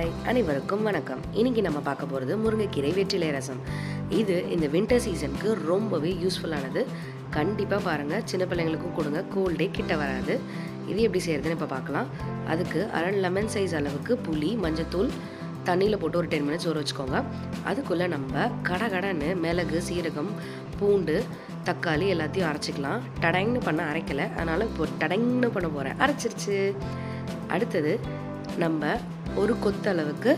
Hi, அனைவருக்கும் வணக்கம். இன்றைக்கி நம்ம பார்க்க போகிறது முருங்கைக்கீரை வெற்றிலை ரசம். இது இந்த வின்டர் சீசனுக்கு ரொம்பவே யூஸ்ஃபுல்லானது. கண்டிப்பாக பாருங்கள், சின்ன பிள்ளைங்களுக்கும் கொடுங்க, கோல்டே கிட்ட வராது. இது எப்படி செய்கிறதுன்னு இப்போ பார்க்கலாம். அதுக்கு அரை லெமன் சைஸ் அளவுக்கு புளி, மஞ்சத்தூள் தண்ணியில் போட்டு ஒரு 10 மினிட்ஸ் ஊற வச்சுக்கோங்க. அதுக்குள்ளே நம்ம கடன்னு மிளகு, சீரகம், பூண்டு, தக்காளி எல்லாத்தையும் அரைச்சிக்கலாம். டடங்னு பண்ண அரைக்கலை, அதனால் இப்போ டடங்னு பண்ண போகிறேன். அரைச்சிருச்சு. அடுத்தது நம்ம ஒரு கொத்தளவுக்கு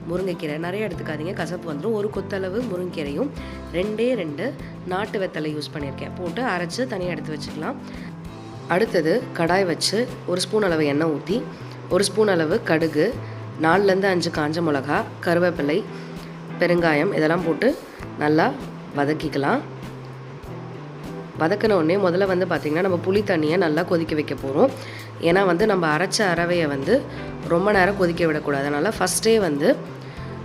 முருங்கைக்கீரை, நிறைய எடுத்துக்காதீங்க, கசப்பு வந்துடும். ஒரு கொத்தளவு முருங்கைக்கீரையும் 2 நாட்டு வெத்தலை யூஸ் பண்ணியிருக்கேன் போட்டு அரைச்சி தனியாக எடுத்து வச்சுக்கலாம். அடுத்தது கடாய் வச்சு 1 ஸ்பூன் அளவு எண்ணெய் ஊற்றி 1 ஸ்பூன் அளவு கடுகு, 4லேருந்து 5 காஞ்ச மிளகா, கருவேப்பிலை, பெருங்காயம் இதெல்லாம் போட்டு நல்லா வதக்கிக்கலாம். வதக்கின உடனே முதல்ல பார்த்திங்கன்னா நம்ம புளி தண்ணியை நல்லா கொதிக்க வைக்க போகிறோம். ஏன்னா நம்ம அரைச்ச அரவையை ரொம்ப நேரம் கொதிக்க விடக்கூடாது. அதனால் ஃபஸ்ட்டே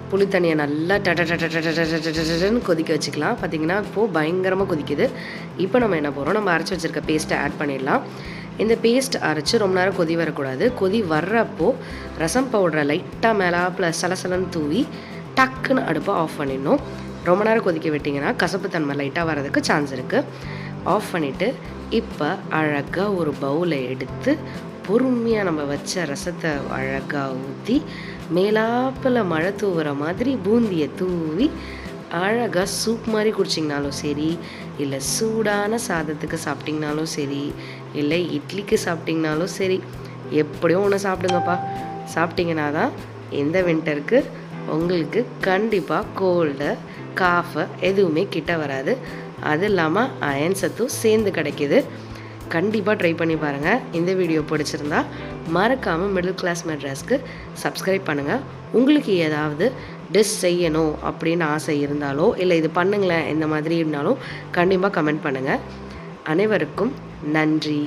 புளி தண்ணியை நல்லா டன்னு கொதிக்க வச்சுக்கலாம். பார்த்திங்கன்னா இப்போது பயங்கரமாக கொதிக்குது. இப்போ நம்ம என்ன போகிறோம், நம்ம அரைச்சி வச்சுருக்க பேஸ்ட்டை ஆட் பண்ணிடலாம். இந்த பேஸ்ட் அரைச்சி ரொம்ப நேரம் கொதி வரக்கூடாது. கொதி வர்றப்போ ரசம் பவுடரை லைட்டாக மேலாப்பில் சலசலன்னு தூவி டக்குன்னு அடுப்பை ஆஃப் பண்ணிடணும். ரொம்ப நேரம் கொதிக்க விட்டிங்கன்னா கசப்பு தன்மை லைட்டாக வர்றதுக்கு சான்ஸ் இருக்குது. ஆஃப் பண்ணிவிட்டு இப்போ அழகாக ஒரு பவுலை எடுத்து பொறுமையாக நம்ம வச்ச ரசத்தை அழகாக ஊற்றி மேலாப்பில் மழை தூவுற மாதிரி பூந்தியை தூவி அழகாக சூப் மாதிரி குடிச்சிங்கனாலும் சரி, இல்லை சூடான சாதத்துக்கு சாப்பிட்டிங்கனாலும் சரி, இல்லை இட்லிக்கு சாப்பிட்டிங்கனாலும் சரி, எப்படியும் ஒன்று சாப்பிடுங்கப்பா. சாப்பிட்டிங்கன்னா தான் இந்த வின்டருக்கு உங்களுக்கு கண்டிப்பாக கோல்டு, காஃபு எதுவுமே கிட்ட வராது. அது இல்லாமல் அயன் சத்தும் சேர்ந்து கிடைக்கிது. கண்டிப்பாக ட்ரை பண்ணி பாருங்கள். இந்த வீடியோ பிடிச்சிருந்தா மறக்காமல் மிடில் கிளாஸ் மெட்ராஸ்க்கு சப்ஸ்கிரைப் பண்ணுங்கள். உங்களுக்கு ஏதாவது டிஷ் செய்யணும் அப்படின்னு ஆசை இருந்தாலோ, இல்லை இது பண்ணுங்களேன் இந்த மாதிரி இருந்தாலும் கண்டிப்பாக கமெண்ட் பண்ணுங்கள். அனைவருக்கும் நன்றி.